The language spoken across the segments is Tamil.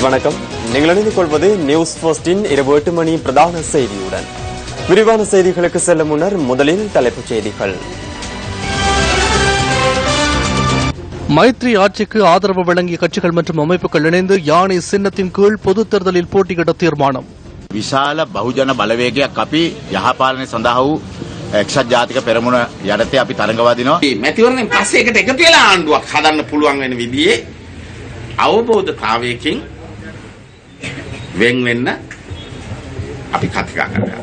வணக்கம். நீங்கள் இணைந்து கொள்வது நியூஸ் போஸ்டின் இரவு 8 மணி பிரதான செய்தியுடன். விரிவான செய்திகளுக்கு செல்ல முன்னர் முதலில் தலைப்புச் செய்திகள். மைத்ரி ஆட்சிக்கு ஆதரவு வழங்கிய கட்சிகள் மற்றும் அமைப்புகள் இணைந்து யானை சின்னத்தின் கீழ் பொதுத் தேர்தலில் போட்டியிட தீர்மானம். විශාල බහුජන බලවේගයක් අපි යහපාලනය සඳහා වූ එක්සත් ජාතික පෙරමුණ යටතේ අපි තරඟවදිනවා. මැතිවරණයෙන් පස්සේ එකට එකතු වෙලා ආණ්ඩුවක් හදන්න පුළුවන් වෙන විදිහේ අවබෝධතාවයකින් වෙන් වෙන්න අපි කතිකා කරනවා.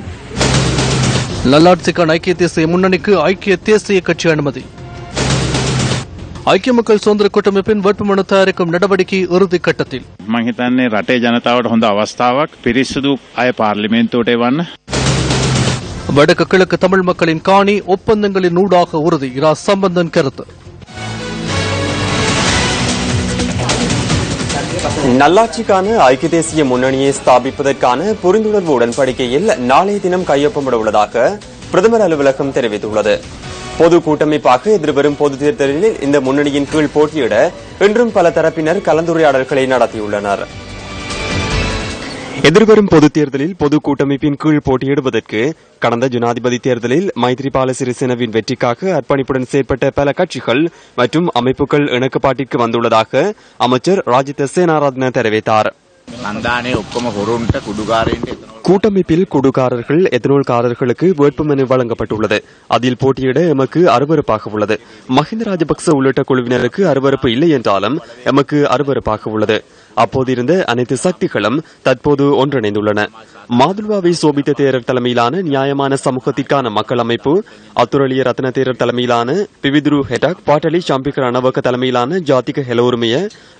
நல்லாட்சிக்கான ஐக்கிய தேசிய முன்னணிக்கு ஐக்கிய தேசிய கட்சி அனுமதி. ஐக்கிய மக்கள் சுதந்திர கூட்டமைப்பின் வேட்புமனு தயாரிக்கும் நடவடிக்கை இறுதி கட்டத்தில். මම හිතන්නේ රටේ ජනතාවට හොඳ අවස්ථාවක් පිරිසිදු අය පාර්ලිමේන්තුවට එවන්න. வடக்கு கிழக்கு தமிழ் மக்களின் காணி ஒப்பந்தங்களின் ஊடாக உறுதி. இரா சம்பந்தன் கருத்து. நல்லாட்சிக்கான ஐக்கிய தேசிய முன்னணியை ஸ்தாபிப்பதற்கான புரிந்துணர்வு உடன்படிக்கையில் நாளைய தினம் கையொப்பமிட உள்ளதாக பிரதமர் அலுவலகம் தெரிவித்துள்ளது. பொது கூட்டமைப்பாக எதிர்வரும் பொது தேர்தலில் இந்த முன்னணியின் கீழ் போட்டியிட இன்றும் பல தரப்பினர் கலந்துரையாடல்களை நடத்தியுள்ளனர். எதிர்வரும் பொது தேர்தலில் பொது கூட்டமைப்பின் கீழ் போட்டியிடுவதற்கு கடந்த ஜனாதிபதி தேர்தலில் மைத்ரிபால சிறிசேனவின் வெற்றிக்காக அர்ப்பணிப்புடன் செயற்பட்ட பல கட்சிகள் மற்றும் அமைப்புகள் இணக்கப்பாட்டிற்கு வந்துள்ளதாக அமைச்சர் ராஜித சேனாரத்ன தெரிவித்தார். கூட்டமைப்பில் குடுகாரர்கள் எத்தனோல்காரர்களுக்கு வேட்புமனு வழங்கப்பட்டுள்ளது. அதில் போட்டியிட எமக்கு அருவருப்பாக உள்ளது. மஹிந்த ராஜபக்ச உள்ளிட்ட குழுவினருக்கு அருவருப்பு இல்லை என்றாலும் எமக்கு அருவருப்பாக உள்ளது. அப்போதிருந்த அனைத்து சக்திகளும் தற்போது ஒன்றிணைந்துள்ளன. மாதுலுவாவை சோபித்த தேரர் தலைமையிலான நியாயமான சமூகத்திற்கான மக்கள் அமைப்பு, அத்துரலிய ரத்ன தேரர் தலைமையிலான பிவிதுரு ஹெட்டாக், பாட்டலி சம்பிக்க ரணவக்க தலைமையிலான ஜாதிக ஹெலோருமைய,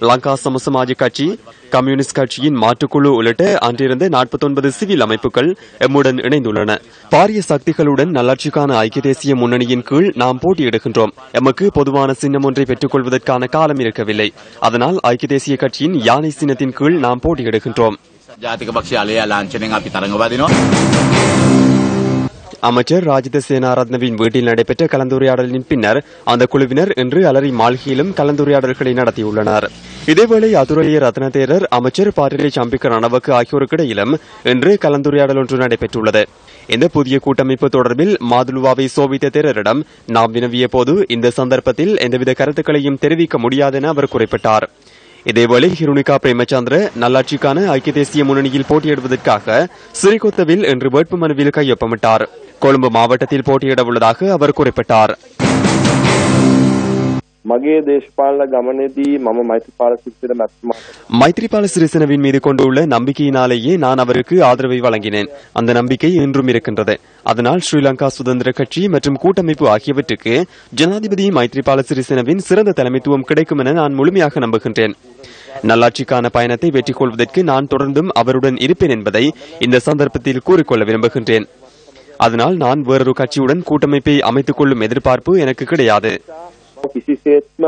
லங்கா சமசமாஜ கட்சி, கம்யூனிஸ்ட் கட்சியின் மாற்றுக்குழு உள்ளிட்ட அன்றிருந்த 49 சிவில் அமைப்புகள் எம்முடன் இணைந்துள்ளன. பாரிய சக்திகளுடன் நல்லாட்சிக்கான ஐக்கிய தேசிய முன்னணியின் கீழ் நாம் போட்டியிடுகின்றோம். எமக்கு பொதுவான சின்னம் ஒன்றை பெற்றுக் கொள்வதற்கான காலம் இருக்கவில்லை. அதனால் ஐக்கிய தேசிய கட்சியின் யானை சின்னத்தின் கீழ் நாம் போட்டியிடுகின்றோம். அமைச்சர் ராஜித சேனாரத்னவின் வீட்டில் நடைபெற்ற கலந்துரையாடலின் பின்னர் அந்த குழுவினர் இன்று அலரி மாளிகையிலும் கலந்துரையாடல்களை நடத்தியுள்ளனர். இதேவேளை அதுரலிய ரத்ன தேரர், அமைச்சர் பாட்டலி சம்பிக்க ரணவக்க ஆகியோருக்கிடையிலும் இன்று கலந்துரையாடல் ஒன்று நடைபெற்றுள்ளது. இந்த புதிய கூட்டமைப்பு தொடர்பில் மாதுலுவாவை சோபித்த தேரரிடம் நாம் வினவிய போது இந்த சந்தர்ப்பத்தில் எந்தவித கருத்துக்களையும் தெரிவிக்க முடியாது என அவர் குறிப்பிட்டார். இதேவேளை ஹிருணிகா பிரேமச்சந்திர நல்லாட்சிக்கான ஐக்கிய தேசிய முன்னணியில் போட்டியிடுவதற்காக சிறிகொத்தவில் இன்று வேட்புமனுவில் கையொப்பமிட்டார். கொழும்பு மாவட்டத்தில் போட்டியிட உள்ளதாக அவர் குறிப்பிட்டார். மைத்ரிபால சிறிசேனவின் மீது கொண்டுள்ள நம்பிக்கையினாலேயே நான் அவருக்கு ஆதரவை வழங்கினேன். அந்த நம்பிக்கை இன்றும் இருக்கின்றது. அதனால் ஸ்ரீலங்கா சுதந்திர கட்சி மற்றும் கூட்டமைப்பு ஆகியவற்றுக்கு ஜனாதிபதி மைத்ரிபால சிறிசேனவின் சிறந்த தலைமைத்துவம் கிடைக்கும் என நான் முழுமையாக நம்புகின்றேன். நல்லாட்சிக்கான பயணத்தை வெற்றி கொள்வதற்கு நான் தொடர்ந்தும் அவருடன் இருப்பேன் என்பதை இந்த சந்தர்ப்பத்தில் கூறிக்கொள்ள விரும்புகின்றேன். அதனால் நான் வேறொரு கட்சியுடன் கூட்டமைப்பை அமைத்துக் கொள்ளும் எதிர்பார்ப்பு எனக்கு கிடையாது. කිසිසේත්ම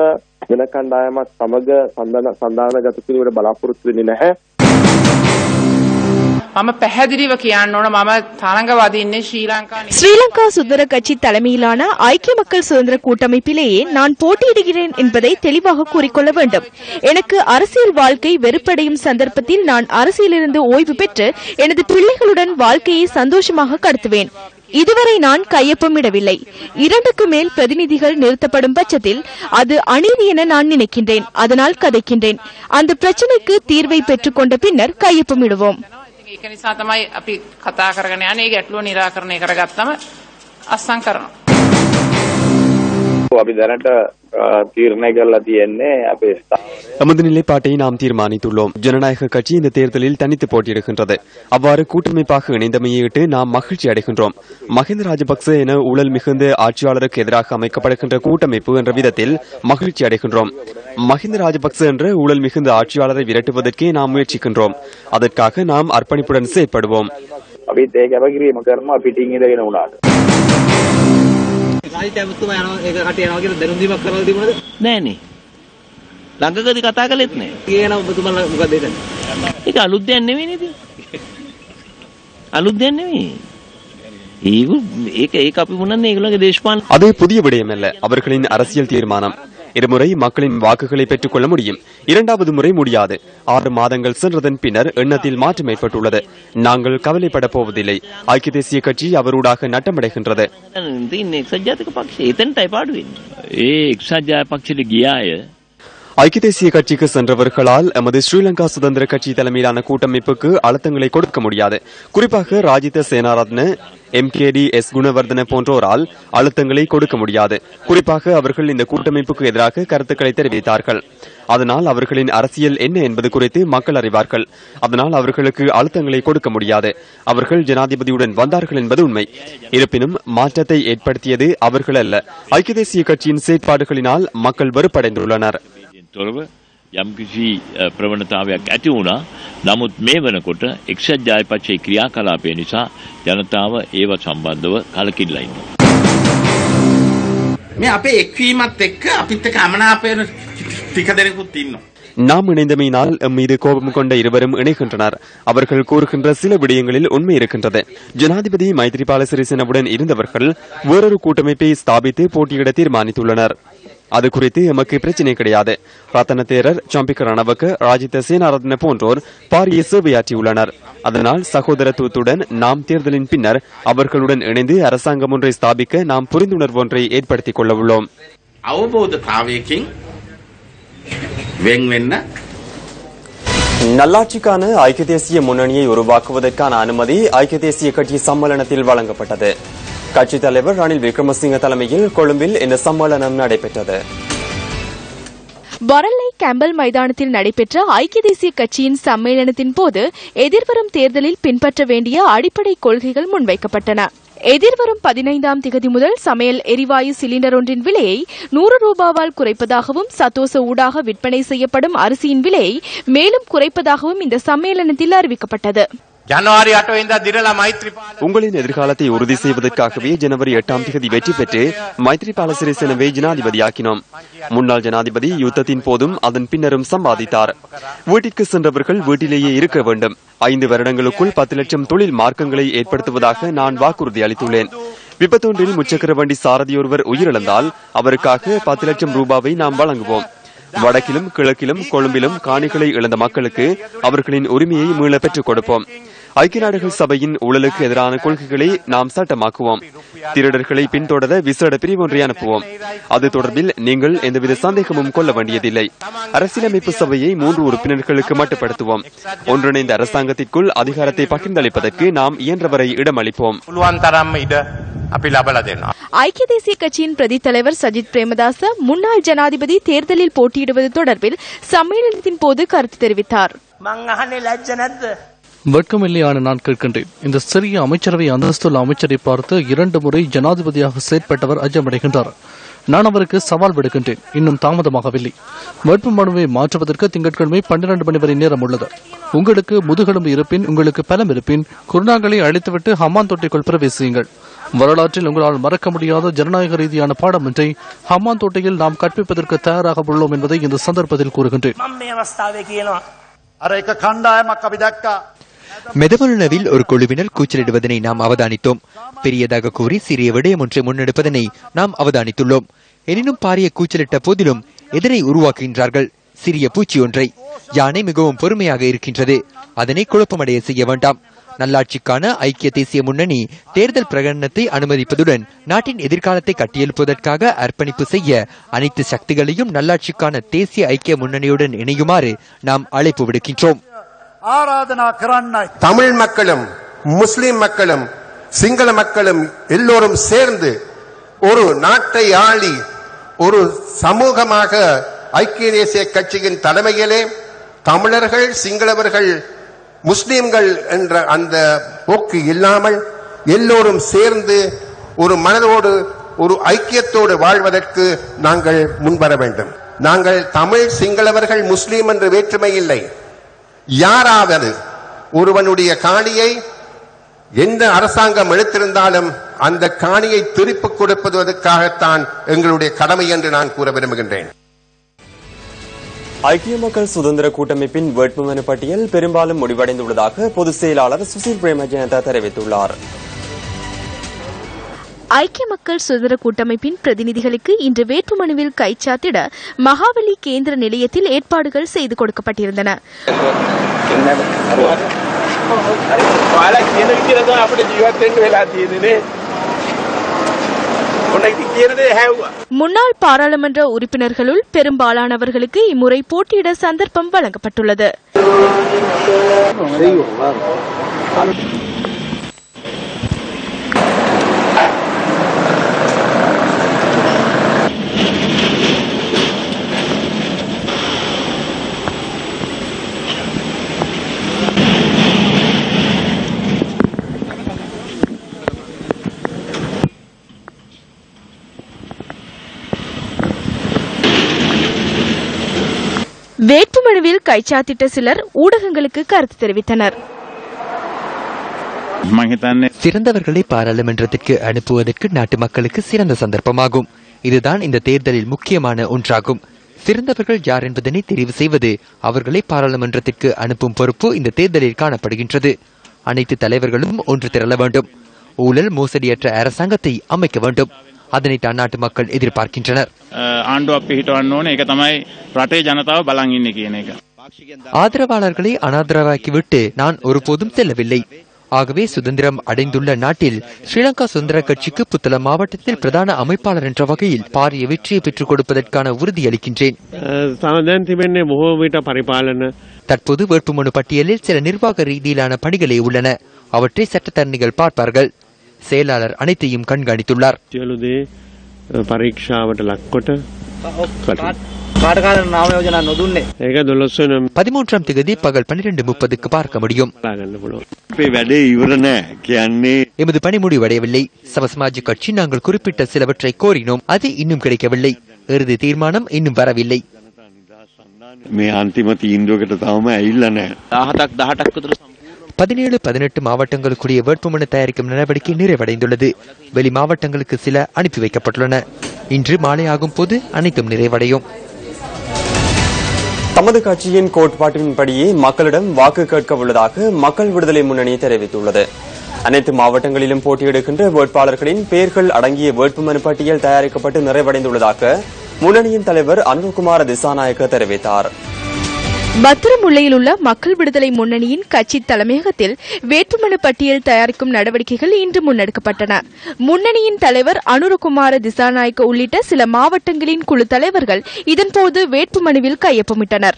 වෙන කණ්ඩායමක් සමග සන්දානගත කිරීමට බලාපොරොත්තු වෙන්නේ නැහැ. මම පැහැදිලිව කියන්න ඕන මම තරංගවාදී ඉන්නේ ஸ்ரீலங்கா சுதந்திர கட்சி தலைமையிலான ஐக்கிய மக்கள் சுதந்திர கூட்டமைப்பிலேயே நான் போட்டியிடுகிறேன் என்பதை தெளிவாக கூறிக்கொள்ள வேண்டும். எனக்கு அரசியல் வாழ்க்கை வெறுப்படையும் சந்தர்ப்பத்தில் நான் அரசியலிருந்து ஓய்வு பெற்று எனது பிள்ளைகளுடன் வாழ்க்கையை சந்தோஷமாக கடத்துவேன். இதுவரை நான் கையொப்பமிடவில்லை. 2க்கு மேல் பிரதிநிதிகள் நிறுத்தப்படும் பட்சத்தில் அது அநீதி என நான் நினைக்கின்றேன். அதனால் கதைக்கின்றேன். அந்த பிரச்சனைக்கு தீர்வை பெற்றுக் கொண்ட பின்னர் கையொப்பமிடுவோம். ඒක නිසා තමයි අපි කතා කරගෙන යන්නේ. ඒ ගැටලුව निराකරණය කරගත්තම අස්සම් කරනවා. අපි දැනට තීරණය කරලා තියෙන්නේ අපේ நமது நிலைப்பாட்டை நாம் தீர்மானித்துள்ளோம். ஜனநாயக கட்சி இந்த தேர்தலில் தனித்து போட்டியிடுகின்றது. அவ்வாறு கூட்டமைப்பாக இணைந்தமையிட்டு நாம் மகிழ்ச்சி அடைகின்றோம். மஹிந்த ராஜபக்ச என ஊழல் மிகுந்த ஆட்சியாளருக்கு எதிராக அமைக்கப்படுகின்ற கூட்டமைப்பு என்ற விதத்தில் மகிழ்ச்சி அடைகின்றோம். மஹிந்த ராஜபக்ச என்ற ஊழல் மிகுந்த ஆட்சியாளரை விரட்டுவதற்கே நாம் முயற்சிக்கின்றோம். அதற்காக நாம் அர்ப்பணிப்புடன் செயற்படுவோம். ළඟකදී කතා කළෙත් නෑ. කියනවා ඔබතුමාලා මොකද දෙන්නේ? ඒක අලුත් දෙයක් නෙවෙයි නේද? අලුත් දෙයක් නෙවෙයි. ඒක අපි මොනන්නේ ඒගොල්ලෝගේ දේශපාලන. அது புதிய விடயம் அல்ல, அவர்களின் அரசியல் தீர்மானம். இருமுறை மக்களின் வாக்குகளை பெற்றுக் கொள்ள முடியும், இரண்டாவது முறை முடியாது. 6 மாதங்கள் சென்றதன் பின்னர் எண்ணத்தில் மாற்றம் ஏற்பட்டுள்ளது. நாங்கள் கவலைப்பட போவதில்லை. ஐக்கிய தேசிய கட்சி அவரூடாக நட்டமடைகின்றது. ஐக்கிய தேசிய கட்சிக்கு சென்றவர்களால் எமது ஸ்ரீலங்கா சுதந்திர கட்சி தலைமையிலான கூட்டமைப்புக்கு அழுத்தங்களை கொடுக்க முடியாது. குறிப்பாக ராஜித சேனாரத்ன, MKD எஸ் குணவர்தன போன்றோரால் அழுத்தங்களை கொடுக்க முடியாது. குறிப்பாக அவர்கள் இந்த கூட்டமைப்புக்கு எதிராக கருத்துக்களை தெரிவித்தார்கள். அதனால் அவர்களின் அரசியல் என்ன என்பது குறித்து மக்கள் அறிவார்கள். அதனால் அவர்களுக்கு அழுத்தங்களை கொடுக்க முடியாது. அவர்கள் ஜனாதிபதியுடன் வந்தார்கள் என்பது உண்மை. இருப்பினும் மாற்றத்தை ஏற்படுத்தியது அவர்கள் அல்ல. ஐக்கிய தேசிய கட்சியின் செயற்பாடுகளினால் மக்கள் வெறுப்படைந்துள்ளனர். තොරව යම්කිසි ප්‍රවණතාවයක් ඇති වුණා. නමුත් මේ වෙනකොට එක්සත් ජාතිපක්ෂයේ ක්‍රියාකලාපය නිසා ජනතාව ඒව සම්බන්ධව කලකිරිලා ඉන්නවා. මේ අපේ එක්වීමත් එක්ක අපිත් එක්ක අමනාපයෙන් ටික දෙනෙකුත් ඉන්නවා. நாம் இணைந்தமையினால் மீது கோபம் கொண்ட இருவரும் இணைகின்றனர். அவர்கள் கூறுகின்ற சில விடயங்களில் உண்மை இருக்கின்றது. ஜனாதிபதி மைத்ரிபால சிறிசேனவுடன் இருந்தவர்கள் வேறொரு கூட்டமைப்பை ஸ்தாபித்து போட்டியிட தீர்மானித்துள்ளனர். அது குறித்து எமக்கு பிரச்சினை கிடையாது. ரத்தன தேரர், சம்பிக்க ரணவக்க, ராஜித சேனாரத்ன போன்றோர் பாரிய சேவையாற்றியுள்ளனர். அதனால் சகோதரத்துவத்துடன் நாம் தேர்தலின் பின்னர் அவர்களுடன் இணைந்து அரசாங்கம் ஒன்றை ஸ்தாபிக்க நாம் புரிந்துணர்வு ஒன்றை ஏற்படுத்திக் கொள்ள உள்ளோம். நல்லாட்சிக்கான ஐக்கிய தேசிய முன்னணியை உருவாக்குவதற்கான அனுமதி ஐக்கிய தேசிய கட்சி சம்மேளனத்தில் வழங்கப்பட்டது. கட்சித் தலைவர் ரணில் விக்ரமசிங்க தலைமையில் கொழும்பில் இந்த சம்மேளனம் நடைபெற்றது. வரலை கேம்பல் மைதானத்தில் நடைபெற்ற ஐக்கிய தேசிய கட்சியின் சம்மேளனத்தின் போது எதிர்வரும் தேர்தலில் பின்பற்ற வேண்டிய அடிப்படை கொள்கைகள் முன்வைக்கப்பட்டன. எதிர்வரும் 15ஆம் திகதி முதல் சமையல் எரிவாயு சிலிண்டர் ஒன்றின் விலையை 100 ரூபாவால் குறைப்பதாகவும் சத்தோச ஊடாக விற்பனை செய்யப்படும் அரிசியின் விலையை மேலும் குறைப்பதாகவும் இந்த சம்மேளனத்தில் அறிவிக்கப்பட்டது. உங்களின் எதிர்காலத்தை உறுதி செய்வதற்காகவே ஜனவரி 8ஆம் தேதி வெற்றி பெற்று மைத்ரிபால சிறிசேனவை ஜனாதிபதியாக்கினோம். முன்னாள் ஜனாதிபதி யுத்தத்தின் போதும் அதன் பின்னரும் சம்பாதித்தார். வீட்டிற்கு சென்றவர்கள் வீட்டிலேயே இருக்க வேண்டும். 5 வருடங்களுக்குள் 10 லட்சம் தொழில் மார்க்கங்களை ஏற்படுத்துவதாக நான் வாக்குறுதி அளித்துள்ளேன். விபத்தொன்றில் முச்சக்கர வண்டி சாரதி ஒருவர் உயிரிழந்தால் அவருக்காக 10 லட்சம் ரூபாவை நாம் வழங்குவோம். வடக்கிலும் கிழக்கிலும் கொழும்பிலும் காணிகளை இழந்த மக்களுக்கு அவர்களின் உரிமையை மீள பெற்றுக் கொடுப்போம். ஐக்கிய நாடுகள் சபையின் ஊழலுக்கு எதிரான கொள்கைகளை நாம் சட்டமாக்குவோம். திருடர்களை பின்தொடர விசேட பிரிவு ஒன்றை அனுப்புவோம். அது தொடர்பில் நீங்கள் எந்தவித சந்தேகமும் கொள்ள வேண்டியதில்லை. அரசியலமைப்பு சபையை 3 உறுப்பினர்களுக்கு மட்டுப்படுத்துவோம். ஒன்றிணைந்த அரசாங்கத்திற்குள் அதிகாரத்தை பகிர்ந்தளிப்பதற்கு நாம் இயன்றவரை இடமளிப்போம். ஐக்கிய தேசிய கட்சியின் பிரதி தலைவர் சஜித் பிரேமதாச முன்னாள் ஜனாதிபதி தேர்தலில் போட்டியிடுவது தொடர்பில் சம்மேளனத்தின் போது கருத்து தெரிவித்தார். வெட்கமில்லையான நான் கேட்கின்றேன். இந்த சிறிய அமைச்சரவை அந்தஸ்துள்ள அமைச்சரை பார்த்து 2 முறை ஜனாதிபதியாக செயற்பட்டவர் அச்சமடைகின்றார். நான் அவருக்கு சவால் விடுக்கின்றேன். இன்னும் தாமதமாகவில்லை. வேட்பு மனுவை மாற்றுவதற்கு திங்கட்கிழமை 12 மணி வரை நேரம் உள்ளது. உங்களுக்கு முதுகெலும்பு இருப்பின், உங்களுக்கு பலம் இருப்பின், குருநாகளை அழைத்துவிட்டு ஹம்மான் தொட்டிக்குள் பிரவேசியுங்கள். வரலாற்றில் உங்களால் மறக்க முடியாத ஜனநாயக ரீதியான பாடம் ஒன்றை ஹம்மான் தோட்டையில் நாம் கற்பிப்பதற்கு தயாராக உள்ளோம் என்பதை இந்த சந்தர்ப்பத்தில் கூறுகின்றேன். மெதவலுனவில் ஒரு குழுவினர் கூச்சலிடுவதனை நாம் அவதானித்தோம். பெரியதாக கூறி சிறிய விடயம் ஒன்றை முன்னெடுப்பதனை நாம் அவதானித்துள்ளோம். எனினும் பாரிய கூச்சலிட்ட போதிலும் எதனை உருவாக்குகின்றார்கள்? சிறிய பூச்சி ஒன்றை. யானை மிகவும் பொறுமையாக இருக்கின்றது. அதனை குழப்பமடைய செய்ய வேண்டாம். நல்லாட்சிக்கான ஐக்கிய தேசிய முன்னணி தேர்தல் பிரகடனத்தை அனுமதிப்பதுடன் நாட்டின் எதிர்காலத்தை கட்டியெழுப்பதற்காக அர்ப்பணிப்பு செய்ய அனைத்து சக்திகளையும் நல்லாட்சிக்கான தேசிய ஐக்கிய முன்னணியுடன் இணையுமாறு நாம் அழைப்பு விடுக்கின்றோம். தமிழ் மக்களும் முஸ்லிம் மக்களும் சிங்கள மக்களும் எல்லோரும் சேர்ந்து ஒரு நாட்டை ஆளி ஒரு சமூகமாக ஐக்கிய தேசிய கட்சியின் தலைமையிலே தமிழர்கள், சிங்களவர்கள், முஸ்லிம்கள் என்ற அந்த போக்கு இல்லாமல் எல்லோரும் சேர்ந்து ஒரு மனதோடு ஒரு ஐக்கியத்தோடு வாழ்வதற்கு நாங்கள் முன்வர வேண்டும். நாங்கள் தமிழ், சிங்களவர்கள், முஸ்லிம் என்ற வேற்றுமை இல்லை. யாராவது ஒருவனுடைய காணியை எந்த அரசாங்கம் எடுத்திருந்தாலும் அந்த காணியை திருப்பிக் கொடுப்பதற்காகத்தான் எங்களுடைய கடமை என்று நான் கூற விரும்புகின்றேன். ஐக்கிய மக்கள் சுதந்திர கூட்டமைப்பின் வேட்புமனு பட்டியல் பெரும்பாலும் முடிவடைந்துள்ளதாக பொதுச் செயலாளர் சுசில் பிரேமஜயந்த தெரிவித்துள்ளார். ஐக்கிய மக்கள் சுதந்திர கூட்டமைப்பின் பிரதிநிதிகளுக்கு இன்று வேட்புமனுவில் கைச்சாத்திட மகாவலி கேந்திர நிலையத்தில் ஏற்பாடுகள் செய்து கொடுக்கப்பட்டிருந்தன. முன்னாள் பாராளுமன்ற உறுப்பினர்களுள் பெரும்பாலானவர்களுக்கு இம்முறை போட்டியிட சந்தர்ப்பம் வழங்கப்பட்டுள்ளது. வேட்புமனுவில் கைச்சாத்திட்ட சிலர் ஊடகங்களுக்கு கருத்து தெரிவித்தனர். சிறந்தவர்களை பாராளுமன்றத்திற்கு அனுப்புவதற்கு நாட்டு மக்களுக்கு சிறந்த சந்தர்ப்பமாகும். இதுதான் இந்த தேர்தலில் முக்கியமான ஒன்றாகும். சிறந்தவர்கள் யார் என்பதனை தெரிவு செய்வது, அவர்களை பாராளுமன்றத்திற்கு அனுப்பும் பொறுப்பு இந்த தேர்தலில் காணப்படுகின்றது. அனைத்து தலைவர்களும் ஒன்று திரள வேண்டும். ஊழல் மோசடியற்ற அரசாங்கத்தை அமைக்க வேண்டும். அதனை தான் நாட்டு மக்கள் எதிர்பார்க்கின்றனர். ஆதரவாளர்களை அனாதரவாக்கிவிட்டு நான் ஒருபோதும் செல்லவில்லை. ஆகவே சுதந்திரம் அடைந்துள்ள நாட்டில் ஸ்ரீலங்கா சுதந்திர கட்சிக்கு புத்தளம் மாவட்டத்தில் பிரதான அமைப்பாளர் என்ற வகையில் பாரிய வெற்றியை பெற்றுக் கொடுப்பதற்கான உறுதியளிக்கின்றேன். தற்போது வேட்புமனு பட்டியலில் சில நிர்வாக ரீதியிலான பணிகளே உள்ளன. அவற்றை சட்டத்தரணிகள் பார்ப்பார்கள். செயலாளர் அனைத்தையும் கண்காணித்துள்ளார். 13ஆம் தேதி பகல் 12:30 பார்க்க முடியும். எமது பணி முடிவடையவில்லை. சமசமாஜ் கட்சி நாங்கள் குறிப்பிட்ட சிலவற்றை கோரினோம். அது இன்னும் கிடைக்கவில்லை. இறுதி தீர்மானம் இன்னும் வரவில்லை. 17-18 மாவட்டங்களுக்குரிய வேட்புமனு தயாரிக்கும் நடவடிக்கை நிறைவடைந்துள்ளது. வெளி மாவட்டங்களுக்கு சில அனுப்பி வைக்கப்பட்டுள்ளன. இன்று மாலை ஆகும் போது அனைத்தும் நிறைவடையும். தமது கட்சியின் கோட்பாட்டின்படியே மக்களிடம் வாக்கு கேட்க உள்ளதாக மக்கள் விடுதலை முன்னணி தெரிவித்துள்ளது. அனைத்து மாவட்டங்களிலும் போட்டியிடுகின்ற வேட்பாளர்களின் பெயர்கள் அடங்கிய வேட்புமனு பட்டியல் தயாரிக்கப்பட்டு நிறைவடைந்துள்ளதாக முன்னணியின் தலைவர் அனுரகுமார திசாநாயக்க தெரிவித்தார். பத்திரமுல்லையில் உள்ள மக்கள் விடுதலை முன்னணியின் கட்சி தலைமையகத்தில் வேட்புமனு பட்டியல் தயாரிக்கும் நடவடிக்கைகள் இன்று முன்னெடுக்கப்பட்டன. முன்னணியின் தலைவர் அனுரகுமார திசாநாயக்க உள்ளிட்ட சில மாவட்டங்களின் குழு தலைவர்கள் இதன்போது வேட்புமனுவில் கையொப்பமிட்டனர்.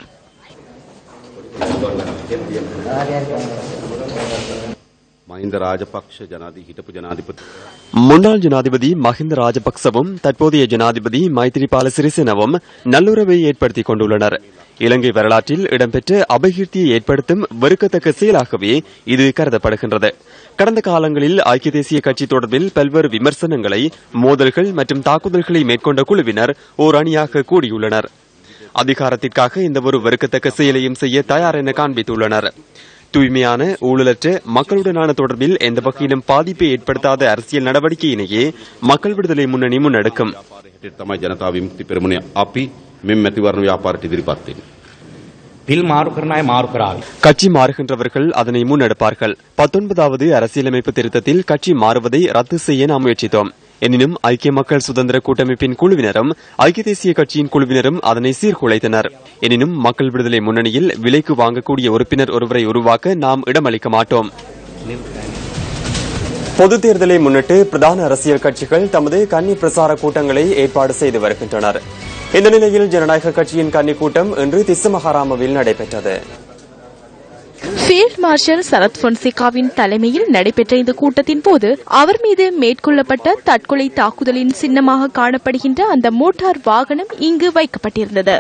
முன்னாள் ஜனாதிபதி மஹிந்த ராஜபக்சவும் தற்போதைய ஜனாதிபதி மைத்திரிபால சிறிசேனவும் நல்லுறவை ஏற்படுத்திக் கொண்டுள்ளனர். இலங்கை வரலாற்றில் இடம்பெற்ற அபகீர்த்தியை ஏற்படுத்தும் வெறுக்கத்தக்க செயலாகவே இது கருதப்படுகின்றது. கடந்த காலங்களில் ஐக்கிய தேசிய கட்சி தொடர்பில் பல்வேறு விமர்சனங்களை, மோதல்கள் மற்றும் தாக்குதல்களை மேற்கொண்ட குழுவினர் ஓர் அணியாக கூடியுள்ளனர். அதிகாரத்திற்காக இந்த ஒரு வெறுக்கத்தக்க செயலையும் செய்ய தயார் என காண்பித்துள்ளனர். தூய்மையான, ஊழலற்ற, மக்களுடனான தொடர்பில் எந்த வகையிலும் பாதிப்பை ஏற்படுத்தாத அரசியல் நடவடிக்கையினையே மக்கள் விடுதலை முன்னணி முன்னெடுக்கும். கட்சி மாறுகின்றவர்கள் அதனை முன்னெடுப்பார்கள். 19வது அரசியலமைப்பு திருத்தத்தில் கட்சி மாறுவதை ரத்து செய்ய நாம் முயற்சித்தோம். எனினும் ஐக்கிய மக்கள் சுதந்திர கூட்டமைப்பின் குழுவினரும் ஐக்கிய தேசிய கட்சியின் குழுவினரும் அதனை சீர்குலைத்தனர். எனினும் மக்கள் விடுதலை முன்னணியில் விலைக்கு வாங்கக்கூடிய உறுப்பினர் ஒருவரை உருவாக்க நாம் இடமளிக்க மாட்டோம். பொதுத் தேர்தலை முன்னிட்டு பிரதான அரசியல் கட்சிகள் தமது கன்னி பிரசார கூட்டங்களை ஏற்பாடு செய்து வருகின்றனர். இந்த நிலையில் ஜனநாயக கட்சியின் கன்னி கூட்டம் இன்று திஸ்ஸமஹாராமவில் நடைபெற்றது. ஃபீல்ட் மார்ஷல் சரத் பொன்சேகாவின் தலைமையில் நடைபெற்ற இந்த கூட்டத்தின் போது அவர் மீது மேற்கொள்ளப்பட்ட தற்கொலை தாக்குதலின் சின்னமாக காணப்படுகின்ற அந்த மோட்டார் வாகனம் இங்கு வைக்கப்பட்டிருந்தது.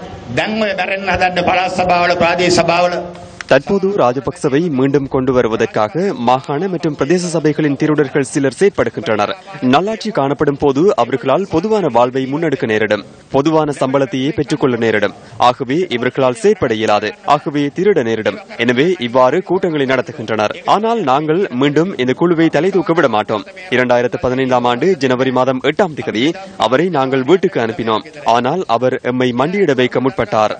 தற்போது ராஜபக்சவை மீண்டும் கொண்டு வருவதற்காக மாகாண மற்றும் பிரதேச சபைகளின் திருடர்கள் சிலர் செயற்படுகின்றனர். நல்லாட்சி காணப்படும் போது அவர்களால் பொதுவான வாழ்வை முன்னெடுக்க நேரிடும். பொதுவான சம்பளத்தையே பெற்றுக்கொள்ள நேரிடும். ஆகவே இவர்களால் செயற்பட இயலாது. ஆகவே திருட நேரிடும். எனவே இவ்வாறு கூட்டங்களை நடத்துகின்றனர். ஆனால் நாங்கள் மீண்டும் இந்த குழுவை தலை தூக்க விட மாட்டோம். 2015ஆம் ஆண்டு ஜனவரி மாதம் 8ஆம் தேதி அவரை நாங்கள் வீட்டுக்கு அனுப்பினோம். ஆனால் அவர் எம்மை மண்டியிட வைக்க முற்பட்டார்.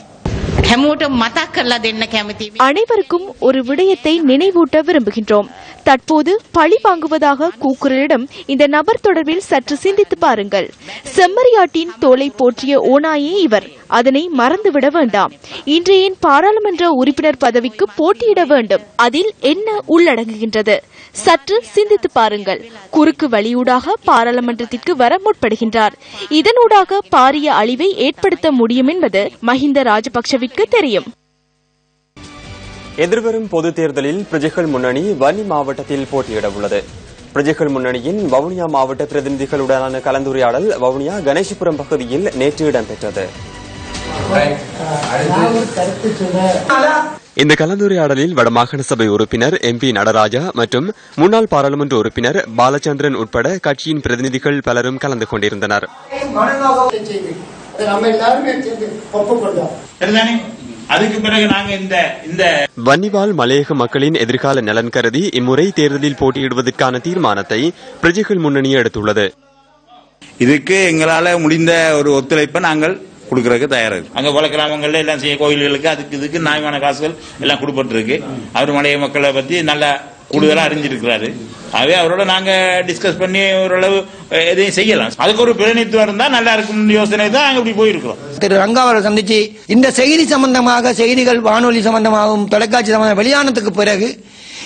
அனைவருக்கும் ஒரு விடயத்தை நினைவூட்ட விரும்புகின்றோம். தற்போது பழி வாங்குவதாக கூக்குரலிடம் இந்த நபர் தொடர்பில் சற்று சிந்தித்து பாருங்கள். செம்மறியாட்டின் தோலை போற்றிய ஓநாயே இவர். அதனை மறந்துவிட வேண்டாம். இன்றைய பாராளுமன்ற உறுப்பினர் பதவிக்கு போட்டியிட வேண்டும். அதில் என்ன உள்ளடங்குகின்றது? சற்று சிந்தித்து பாருங்கள். குறுக்கு வழியூடாக பாராளுமன்றத்திற்கு வர முற்படுகின்றார். இதனூடாக பாரிய அழிவை ஏற்படுத்த முடியும் என்பது மஹிந்த ராஜபக்சவிற்கு தெரியும். எதிர்வரும் பொதுத் தேர்தலில் பிரஜைகள் முன்னணி வன்னி மாவட்டத்தில் போட்டியிட உள்ளது. பிரஜைகள் முன்னணியின் வவுனியா மாவட்ட பிரதிநிதிகளுடனான கலந்துரையாடல் வவுனியா கணேசபுரம் பகுதியில் நேற்று இடம்பெற்றது. இந்த கலந்துரையாடலில் வடமாகாண சபை உறுப்பினர் MP நடராஜா மற்றும் முன்னாள் பாராளுமன்ற உறுப்பினர் பாலச்சந்திரன் உட்பட கட்சியின் பிரதிநிதிகள் பலரும் கலந்து கொண்டிருந்தனர். அதுக்கு பிறகு நாங்க இந்த வன்னிவாழ் மலையக மக்களின் எதிர்கால நலன் கருதி இம்முறை தேர்தலில் போட்டியிடுவதற்கான தீர்மானத்தை பிரஜைகள் முன்னணி எடுத்துள்ளது. இதுக்கு எங்களால முடிந்த ஒரு ஒத்துழைப்பை நாங்கள் கொடுக்கறதுக்கு தயாரா இருக்கு. அங்க பல கிராமங்கள்ல எல்லாம் செய்ய கோயில்களுக்கு அதுக்கு இதுக்கு நியாயமான காசுகள் எல்லாம் கொடுப்பட்டிருக்கு. அவர் மலைய மக்களை பத்தி நல்லா கூடுதலா அறிஞ்சிருக்கிறாரு. ஆகவே அவரோட நாங்க டிஸ்கஸ் பண்ணி ஓரளவு எதையும் செய்யலாம். அதுக்கு ஒரு பிரதிநிதித்துவம் இருந்தா நல்லா இருக்கும் யோசனை தான் நாங்க இப்படி போயிருக்கிறோம். திரு ரங்கா அவரை சந்திச்சு இந்த செய்தி சம்பந்தமாக செய்திகள் வானொலி சம்பந்தமாகவும் தொலைக்காட்சி சம்பந்தமாக வெளியானதுக்கு பிறகு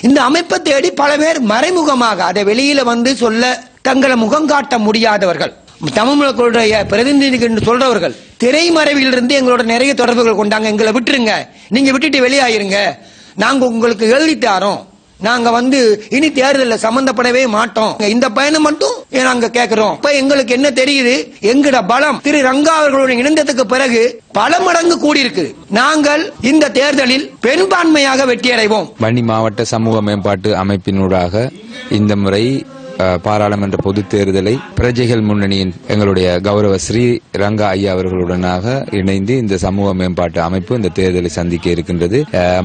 இந்த அமைப்பை தேடி பல பேர் மறைமுகமாக அதை வெளியில வந்து சொல்ல தங்களை முகம் காட்ட முடியாதவர்கள், தமிழ் மக்களுடைய பிரதிநிதிகள் என்று சொல்றவர்கள் திரைமறைவில் இருந்து எங்களோட நிறைய தொடர்புகள் கொண்டாங்க. எங்களை விட்டுருங்க, நீங்க விட்டுட்டு வெளியாயிருங்க, நாங்க உங்களுக்கு எழுதி தாரோம், நாங்க வந்து இனி தேர்தலில் சம்பந்தப்படவே மாட்டோம், இந்த பயணம் மட்டும் நாங்க கேட்கிறோம். இப்ப எங்களுக்கு என்ன தெரியுது, எங்கட பலம் திரு ரங்கா அவர்களுடன் இணைந்ததுக்கு பிறகு பல மடங்கு கூடியிருக்கு. நாங்கள் இந்த தேர்தலில் பெரும்பான்மையாக வெற்றியடைவோம். வன்னி மாவட்ட சமூக மேம்பாட்டு அமைப்பினூடாக இந்த முறை பாராளுமன்ற பொதுத் தேர்தலை பிரஜைகள் முன்னணியின் எங்களுடைய கௌரவ ஸ்ரீ ரங்கா ஐயா அவர்களுடனாக இணைந்து இந்த சமூக மேம்பாட்டு அமைப்பு இந்த தேர்தலை சந்திக்க இருக்கின்றது.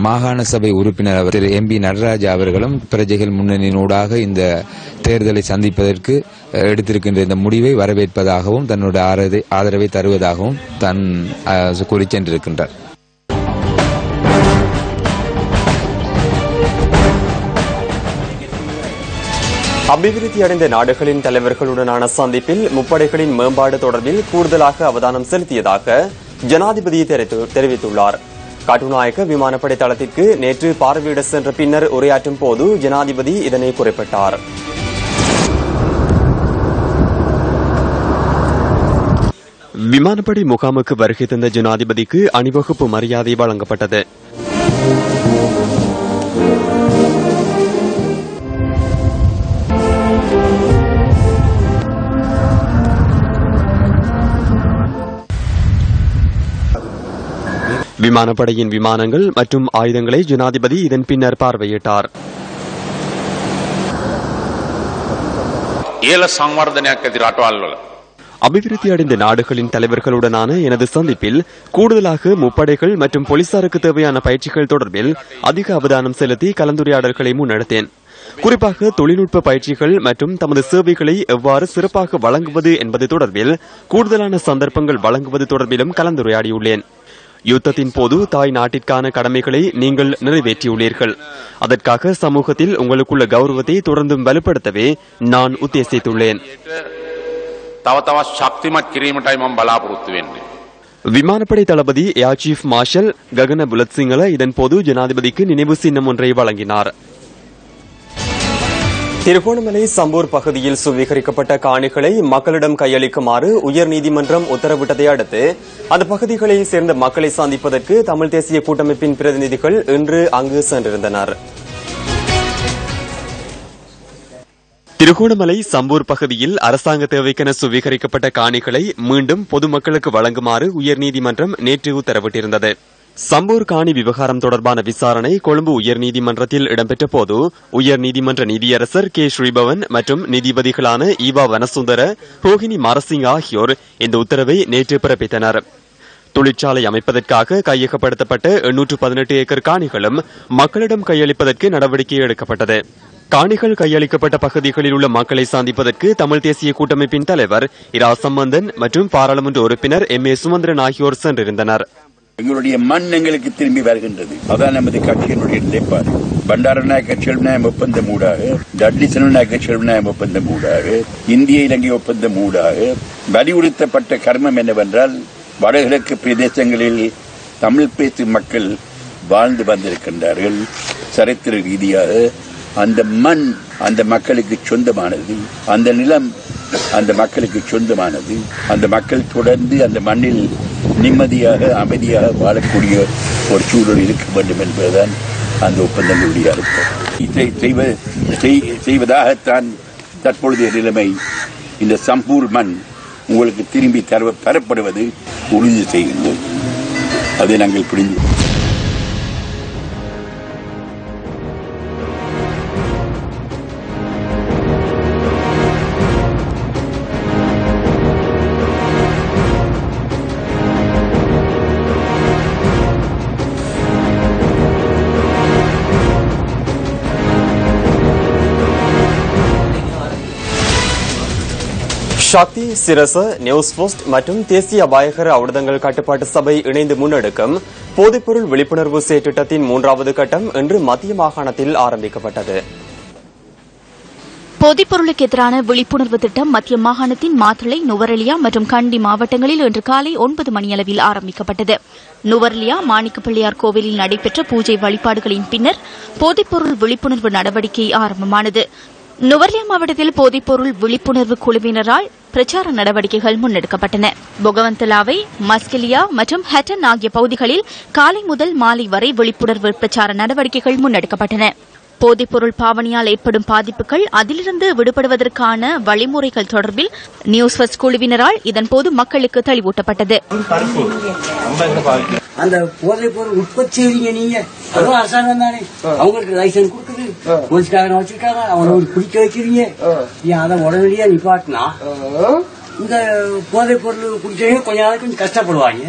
மாகாண சபை உறுப்பினர் திரு MP நடராஜா அவர்களும் பிரஜைகள் முன்னணியினூடாக இந்த தேர்தலை சந்திப்பதற்கு எடுத்திருக்கின்ற இந்த முடிவை வரவேற்பதாகவும் தன்னுடைய ஆதரவை தருவதாகவும் தான் கூறி சென்றிருக்கின்றார். அபிவிருத்தி அடைந்த நாடுகளின் தலைவர்களுடனான சந்திப்பில் முப்படைகளின் மேம்பாடு தொடர்பில் கூடுதலாக அவதானம் செலுத்தியதாக ஜனாதிபதி தெரிவித்துள்ளார். கட்டுநாயக்க விமானப்படை தளத்திற்கு நேற்று பார்வையிட சென்ற பின்னர் உரையாற்றும் போது ஜனாதிபதி இதனை குறிப்பிட்டார். விமானப்படை முகாமுக்கு வருகை தந்த ஜனாதிபதிக்கு அணிவகுப்பு மரியாதை வழங்கப்பட்டது. விமானப்படையின் விமானங்கள் மற்றும் ஆயுதங்களை ஜனாதிபதி இதன் பின்னர் பார்வையிட்டார். அபிவிருத்தி அடைந்த நாடுகளின் தலைவர்களுடனான எனது சந்திப்பில் கூடுதலாக முப்படைகள் மற்றும் போலீசாருக்கு தேவையான பயிற்சிகள் தொடர்பில் அதிக அவதானம் செலுத்தி கலந்துரையாடல்களை முன்னெடுத்தேன். குறிப்பாக தொழில்நுட்ப பயிற்சிகள் மற்றும் தமது சேவைகளை எவ்வாறு சிறப்பாக வழங்குவது என்பது தொடர்பில் கூடுதலான சந்தர்ப்பங்கள் வழங்குவது தொடர்பிலும் கலந்துரையாடியுள்ளேன். யுத்தத்தின் போது தாய் நாட்டிற்கான கடமைகளை நீங்கள் நிறைவேற்றியுள்ளீர்கள். அதற்காக சமூகத்தில் உங்களுக்குள்ள கௌரவத்தை தொடர்ந்தும் வலுப்படுத்தவே நான் உத்தேசித்துள்ளேன். விமானப்படை தளபதி ஏர் சீஃப் மார்ஷல் ககன புலத்சிங்கல இதன்போது ஜனாதிபதிக்கு நினைவு சின்னம் ஒன்றை வழங்கினார். திருகோணமலை சம்பூர் பகுதியில் சுவீகரிக்கப்பட்ட காணிகளை மக்களிடம் கையளிக்குமாறு உயர்நீதிமன்றம் உத்தரவிட்டதை அடுத்து அந்த பகுதிகளை சேர்ந்த மக்களை சந்திப்பதற்கு தமிழ் தேசிய கூட்டமைப்பின் பிரதிநிதிகள் இன்று அங்கு சென்றிருந்தனர். திருகோணமலை சம்பூர் பகுதியில் அரசாங்க தேவைக்கென சுவீகரிக்கப்பட்ட காணிகளை மீண்டும் பொதுமக்களுக்கு வழங்குமாறு உயர்நீதிமன்றம் நேற்று உத்தரவிட்டிருந்தது. சம்பூர் காணி விவகாரம் தொடர்பான விசாரணை கொழும்பு உயர்நீதிமன்றத்தில் இடம்பெற்ற போது உயர்நீதிமன்ற நீதியரசர் K. ஸ்ரீபவன் மற்றும் நீதிபதிகளான ஈவா வனசுந்தர, ரோஹிணி மாரசிங் ஆகியோர் இந்த உத்தரவை நேற்று பிறப்பித்தனர். தொழிற்சாலை அமைப்பதற்காக கையகப்படுத்தப்பட்ட 818 ஏக்கர் காணிகளும் மக்களிடம் கையளிப்பதற்கு நடவடிக்கை எடுக்கப்பட்டது. காணிகள் கையளிக்கப்பட்ட பகுதிகளில் உள்ள மக்களை சந்திப்பதற்கு தமிழ் தேசிய கூட்டமைப்பின் தலைவர் இரா சம்பந்தன் மற்றும் பாராளுமன்ற உறுப்பினர் M.A. சுமந்திரன் ஆகியோர் சென்றிருந்தனர். எங்களுடைய மண் எங்களுக்கு திரும்பி வருகின்றது. அதான் நமது கட்சியினுடைய நிலைப்பாடு. பண்டாரநாயக்க செல்வநாயகம் ஒப்பந்தம் ஊடாக, டட்லி செல்வநாயக்க செல்வநாயகம் ஒப்பந்தம் ஊடாக, இந்திய இலங்கை ஒப்பந்தம் ஊடாக வலியுறுத்தப்பட்ட கர்மம் என்னவென்றால், வடகிழக்கு பிரதேசங்களில் தமிழ் பேசும் மக்கள் வாழ்ந்து வந்திருக்கின்றார்கள். சரித்திர ரீதியாக அந்த மண் அந்த மக்களுக்கு சொந்தமானது, அந்த நிலம் அந்த மக்களுக்கு சொந்தமானது. அந்த மக்கள் தொடர்ந்து அந்த மண்ணில் நிம்மதியாக அமைதியாக வாழக்கூடிய ஒரு சூழல் இருக்க வேண்டும் என்பதுதான் அந்த ஒப்பந்தங்களுடைய அர்த்தம். செய்வதாகத்தான் தற்பொழுதைய நிலைமை. இந்த சம்பூர் மண் உங்களுக்கு திரும்பி தரப்படுவது உறுதி செய்கின்றது. அதை நாங்கள் புரிந்து சக்தி சிரச நியூஸ் போஸ்ட் மற்றும் தேசிய அபாயகர ஊடகங்கள் கட்டுப்பாட்டு சபை இணைந்து முன்னெடுக்கும் போதைப்பொருள் விழிப்புணர்வு செயற்றிட்டத்தின் 3வது கட்டம் இன்று மத்திய மாகாணத்தில் ஆரம்பிக்கப்பட்டது. போதைப்பொருளுக்கு எதிரான விழிப்புணர்வு திட்டம் மத்திய மாகாணத்தின் மாத்தளை, நுவரெலியா மற்றும் கண்டி மாவட்டங்களில் இன்று காலை 9 மணியளவில் ஆரம்பிக்கப்பட்டது. நுவரெலியா மாணிக்கப்பிள்ளையார் கோவிலில் நடைபெற்ற பூஜை வழிபாடுகளின் பின்னர் போதைப்பொருள் விழிப்புணர்வு நடவடிக்கை ஆரம்பமானது. நுவரெலியா மாவட்டத்தில் போதைப்பொருள் விழிப்புணர்வு குழுவினரால் பிரச்சார நடவடிக்கைகள் முன்னெடுக்கப்பட்டன. பொகவந்தலாவை, மஸ்கெலியா மற்றும் ஹட்டன் ஆகிய பகுதிகளில் காலை முதல் மாலை வரை விழிப்புணர்வு பிரச்சார நடவடிக்கைகள் முன்னெடுக்கப்பட்டன. போதைப்பொருள் பாவனையால் ஏற்படும் பாதிப்புகள், அதிலிருந்து விடுபடுவதற்கான வழிமுறைகள் தொடர்பில் நியூஸ் ஃபர்ஸ்ட் குழுவினரால் இதன்போது மக்களுக்கு தெளிவூட்டப்பட்டது. அந்த போதைப் பொருள் உற்பத்தி செய்வீங்க நீங்க, அதுவும் அரசாங்கம் தானே, அவங்களுக்கு லைசன்ஸ் கொடுக்குது, போலீஸ்காரன் வச்சிருக்காங்க, அவனை பிடிக்க வைக்கிறீங்க. அதை உடனடியா நிப்பாட்டினா இந்த போதைப் பொருள் குடிச்சவங்க கொஞ்ச நாளைக்கு கொஞ்சம் கஷ்டப்படுவாங்க,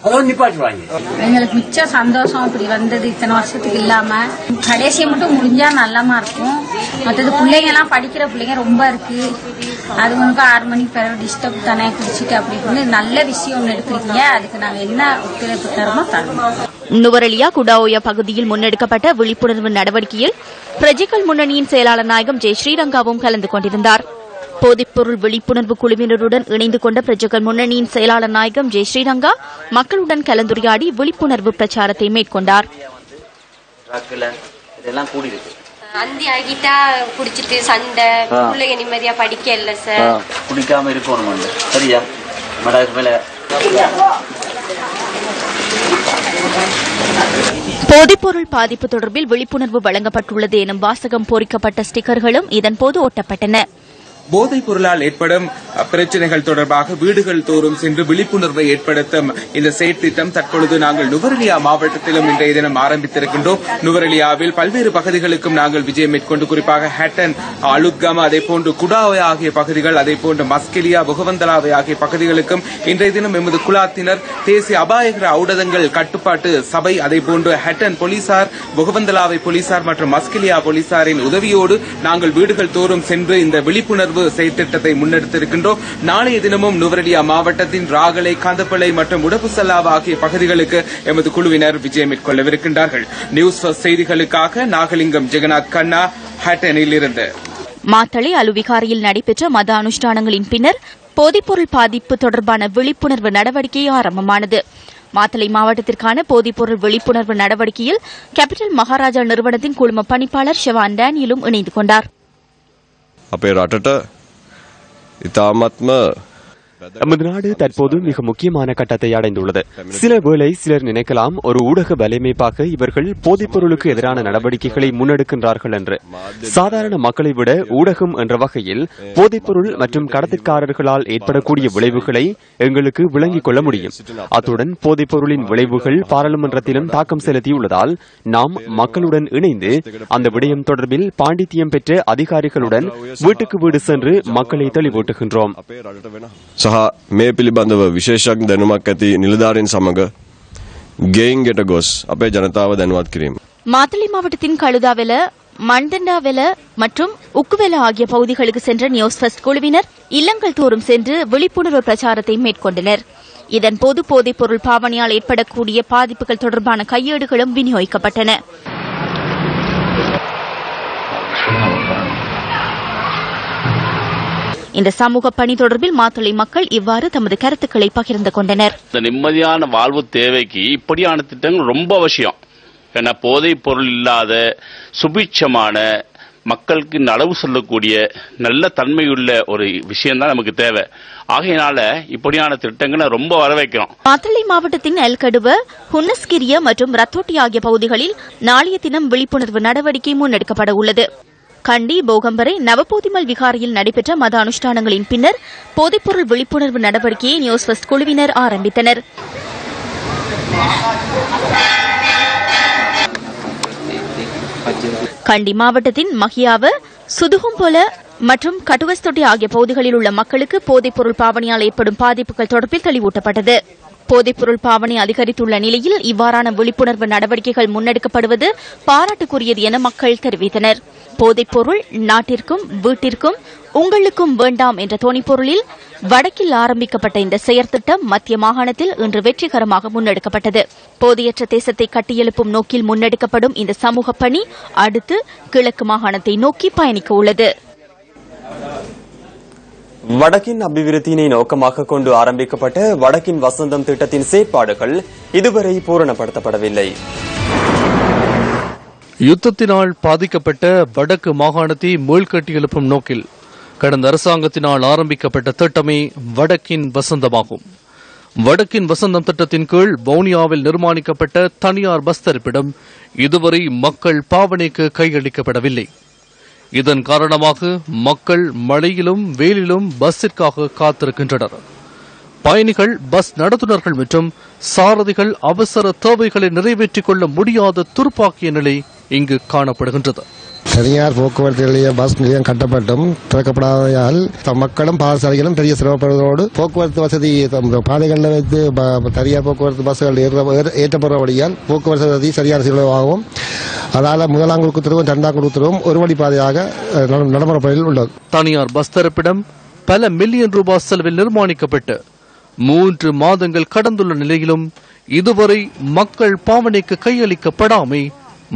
அதோட நிப்பாட்டுவாங்க. எங்களுக்கு மிச்ச சந்தோஷம் இப்படி வந்தது இத்தனை வருஷத்துக்கு இல்லாம. கடைசியை மட்டும் முடிஞ்சா நல்லமா இருக்கும். மற்றது பிள்ளைங்க எல்லாம் படிக்கிற பிள்ளைங்க ரொம்ப இருக்கு, அது உனக்கு 6 மணிக்கு பிறகு டிஸ்டர்ப் தானே குடிச்சிட்டு அப்படின்னு நல்ல விஷயம் ஒன்று எடுக்கிறீங்க. அதுக்கு நாங்க என்ன ஒத்துழைப்பு தரமோ தரணும். நுவரெலியா குடாஓயா பகுதியில் முன்னெடுக்கப்பட்ட விழிப்புணர்வு நடவடிக்கையில் பிரஜைகள் முன்னணியின் செயலாளர் நாயகம் ஜெய் ஸ்ரீரங்காவும் கலந்து கொண்டிருந்தார். போதைப்பொருள் விழிப்புணர்வு குழுவினருடன் இணைந்து கொண்ட பிரஜைகள் முன்னணியின் செயலாளர் நாயகம் ஜெய் ஸ்ரீரங்கா மக்களுடன் கலந்துரையாடி விழிப்புணர்வு பிரச்சாரத்தை மேற்கொண்டார். அந்தி ஆகிட்டா குடிச்சிட்டு சண்டை, பிள்ளைங்க நிம்மதியா படிக்க இல்ல சார், குடிக்காம இருக்கணும். சரியா போதைப்பொருள் பாதிப்பு தொடர்பில் விழிப்புணர்வு வழங்கப்பட்டுள்ளது எனும் வாசகம் பொறிக்கப்பட்ட ஸ்டிக்கர்களும் இதன்போது ஒட்டப்பட்டன. போதைப் பொருளால் ஏற்படும் பிரச்சனைகள் தொடர்பாக வீடுகள் தோறும் சென்று விழிப்புணர்வை ஏற்படுத்தும் இந்த செயற்திட்டம் தற்பொழுது நாங்கள் நுவரெலியா மாவட்டத்திலும் இன்றைய தினம் ஆரம்பித்திருக்கின்றோம். நுவரெலியாவில் பல்வேறு பகுதிகளுக்கும் நாங்கள் விஜயம் மேற்கொண்டு, குறிப்பாக ஹட்டன், அலுத்கம, அதேபோன்று குடாஓயா ஆகிய பகுதிகள், அதேபோன்று மஸ்கெலியா, புகவந்தலாவை ஆகிய பகுதிகளுக்கும் இன்றைய தினம் எமது குழாத்தினர் தேசிய அபாயகர ஊடகங்கள் கட்டுப்பாட்டு சபை, அதேபோன்று ஹட்டன் போலீசார், புகவந்தலாவை போலீசார் மற்றும் மஸ்கெலியா போலீசாரின் உதவியோடு நாங்கள் வீடுகள் தோறும் சென்று இந்த விழிப்புணர்வு செயற்திட்டத்தை முன்னெடுத்திருக்கின்றோம். நாளைய தினமும் நுவரெலியா மாவட்டத்தின் ராகலை, காந்தப்பளை மற்றும் உடப்புசல்லாவ் ஆகிய பகுதிகளுக்கு எமது குழுவினர் விஜயம் மேற்கொள்ளவிருக்கின்றார்கள். நியூஸ் ஃபர்ஸ்ட் செய்திகளுக்காக நாகலிங்கம் ஜெகநாத் கண்ணா, ஹட்டனில் இருந்து. மாத்தளை அலுவிகாரியில் நடைபெற்ற மத அனுஷ்டானங்களின் பின்னர் போதைப்பொருள் பாதிப்பு தொடர்பான விழிப்புணர்வு நடவடிக்கை ஆரம்பமானது. மாத்தளை மாவட்டத்திற்கான போதைப்பொருள் விழிப்புணர்வு நடவடிக்கையில் கேபிட்டல் மகாராஜா நிறுவனத்தின் குழும பணிப்பாளர் ஷெவான் டேனியலும் இணைந்து கொண்டார். අපේ රටට ඉතාමත්ම நமது நாடு தற்போது மிக முக்கியமான கட்டத்தை அடைந்துள்ளது. சில வேளை சிலர் நினைக்கலாம், ஒரு ஊடக வலைமைப்பாக இவர்கள் போதைப் பொருளுக்கு எதிரான நடவடிக்கைகளை முன்னெடுக்கின்றார்கள் என்று. சாதாரண மக்களை விட ஊடகம் என்ற வகையில் போதைப்பொருள் மற்றும் கடத்தற்காரர்களால் ஏற்படக்கூடிய விளைவுகளை எங்களுக்கு விளங்கிக் கொள்ள முடியும். அத்துடன் போதைப் பொருளின் விளைவுகள் பாராளுமன்றத்திலும் தாக்கம் செலுத்தியுள்ளதால் நாம் மக்களுடன் இணைந்து அந்த விடயம் தொடர்பில் பாண்டித்தியம் பெற்ற அதிகாரிகளுடன் வீட்டுக்கு வீடு சென்று மக்களை தெளிவூட்டுகின்றோம். මේ පිළිබඳව විශේෂඥ දැනුමක් ඇති නිලධාරීන් සමග ගෙයින් ගෙට ගොස් අපේ ජනතාව දැනුවත් කිරීම. மாத்தளை மாவட்டத்தின் கழுதாவெல மண்டண்டாவெல மற்றும் உக்குவெல ஆகிய பகுதிகளுக்கு சென்ற நியூஸ் ஃபர்ஸ்ட் குழுவினர் இல்லங்கள் தோறும் சென்று விழிப்புணர்வு பிரச்சாரத்தை மேற்கொண்டனர். இதன்போது போதைப் பொருள் பாவனையால் ஏற்படக்கூடிய பாதிப்புகள் தொடர்பான கையேடுகளும் விநியோகிக்கப்பட்டன. இந்த சமூக பணி தொடர்பில் மாத்தளை மக்கள் இவ்வாறு தமது கருத்துக்களை பகிர்ந்து கொண்டனர். இந்த நிம்மதியான வாழ்வு தேவைக்கு இப்படியான திட்டங்கள் ரொம்ப அவசியம். ஏன்னா போதைப் பொருள் இல்லாத சுபிட்சமான மக்களுக்கு நலவு சொல்லக்கூடிய நல்ல தன்மையுள்ள ஒரு விஷயம் தான் நமக்கு தேவை. ஆகையினால இப்படியான திட்டங்களை ரொம்ப வரவேற்கிறோம். மாத்தளை மாவட்டத்தின் எல்கடுவ, ஹுன்னஸ்கிரிய மற்றும் ரத்தோட்டி ஆகிய பகுதிகளில் நாளைய தினம் விழிப்புணர்வு நடவடிக்கை முன்னெடுக்கப்பட உள்ளது. கண்டி, போகம்பரை, நவபோதிமல் விகாரியில் நடைபெற்ற மத அனுஷ்டானங்களின் பின்னர் போதைப்பொருள் விழிப்புணர்வு நடவடிக்கையை நியூஸ் ஃபர்ஸ்ட் குழுவினர் ஆரம்பித்தனர். கண்டி மாவட்டத்தின் மகியாவ, சுதுகும்போல மற்றும் கட்டுவஸ்தொட்டி ஆகிய பகுதிகளில் உள்ள மக்களுக்கு போதைப்பொருள் பாவனையால் ஏற்படும் பாதிப்புகள் தொடர்பில் தெளிவூட்டப்பட்டது. போதைப்பொருள் பாவனை அதிகரித்துள்ள நிலையில் இவ்வாறான விழிப்புணர்வு நடவடிக்கைகள் முன்னெடுக்கப்படுவது பாராட்டுக்குரியது என மக்கள் தெரிவித்தனர். போதைப்பொருள் நாட்டிற்கும் வீட்டிற்கும் உங்களுக்கும் வேண்டாம் என்ற தொனிப்பொருளில் வடக்கில் ஆரம்பிக்கப்பட்ட இந்த செயற்திட்டம் மத்திய மாகாணத்தில் இன்று வெற்றிகரமாக முன்னெடுக்கப்பட்டது. போதையற்ற தேசத்தை கட்டியெழுப்பும் நோக்கில் முன்னெடுக்கப்படும் இந்த சமூக பணி அடுத்து கிழக்கு மாகாணத்தை நோக்கி பயணிக்க உள்ளது. வடக்கின் அபிவிருத்தியினை நோக்கமாக கொண்டு ஆரம்பிக்கப்பட்ட வடக்கின் வசந்தம் திட்டத்தின் செயற்பாடுகள் இதுவரை பூரணப்படுத்தப்படவில்லை. யுத்தத்தினால் பாதிக்கப்பட்ட வடக்கு மாகாணத்தை மீள்கட்டி எழுப்பும் நோக்கில் கடந்த அரசாங்கத்தினால் ஆரம்பிக்கப்பட்ட திட்டமே வடக்கின் வசந்தமாகும். வடக்கின் வசந்தம் திட்டத்தின் கீழ் வவுனியாவில் நிர்மாணிக்கப்பட்ட தனியார் பஸ் தரிப்பிடம் இதுவரை மக்கள் பாவனைக்கு கையளிக்கப்படவில்லை. இதன் காரணமாக மக்கள் மழையிலும் வெயிலிலும் பஸ்ஸிற்காக காத்திருக்கின்றனர். பயணிகள், பஸ் நடத்துனர்கள் மற்றும் சாரதிகள் அவசர தேவைகளை நிறைவேற்றிக் கொள்ள முடியாத துர்ப்பாக்கிய நிலை இங்கு காணப்படுகின்றது. தனியார் போக்குவரத்து நிலைய பஸ் நிலையம் கட்டப்பட்டும் திறக்கப்படாததால் மக்களும் பாதசாரிகளும் பெரிய சிரமப்படுவதோடு போக்குவரத்து வசதி பாதைகளில் வைத்து தனியார் போக்குவரத்து பஸ்கள் ஏற்றப்படுறபடியால் போக்குவரத்து வசதி சரியான செலவாகவும் அதால முதலாங்குறுக்கு தெருவும் இரண்டாங்குறுக்கு தெருவும் ஒரு வழி பாதையாக நடைமுறையில் உள்ளது. தனியார் பஸ் தரிப்பிடம் பல மில்லியன் ரூபாய் செலவில் நிர்மாணிக்கப்பட்டு 3 மாதங்கள் கடந்துள்ள நிலையிலும் இதுவரை மக்கள் பாவனைக்கு கையளிக்கப்படாமை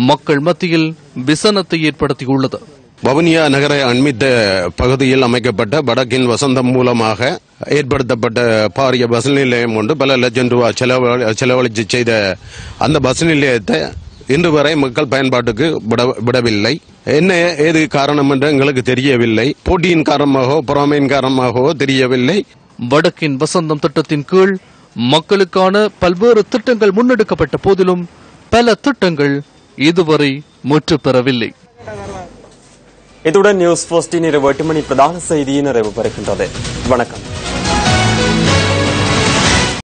மக்கள் மத்தியில் விசனத்தை ஏற்படுத்தியுள்ளது. வவுனியா நகரை அண்மித்த பகுதியில் அமைக்கப்பட்ட வடக்கின் வசந்தம் மூலமாக ஏற்படுத்தப்பட்ட பாரிய பஸ் நிலையம் ஒன்று பல லட்சம் ரூபாய் செலவழித்து செய்த அந்த பஸ் நிலையத்தை இன்று வரை மக்கள் பயன்பாட்டுக்கு விடவில்லை. என்ன ஏது காரணம் என்று எங்களுக்கு தெரியவில்லை. போட்டியின் காரணமாகவோ பொறாமையின் காரணமாகவோ தெரியவில்லை. வடக்கின் வசந்தம் திட்டத்தின் கீழ் மக்களுக்கான பல்வேறு திட்டங்கள் முன்னெடுக்கப்பட்ட போதிலும் பல திட்டங்கள் இதுவரை முற்று பெறவில்லை. இத்துடன் நியூஸ் போஸ்டின் இரவு 8 மணி பிரதான செய்தி நிறைவு பெறுகின்றது. வணக்கம்.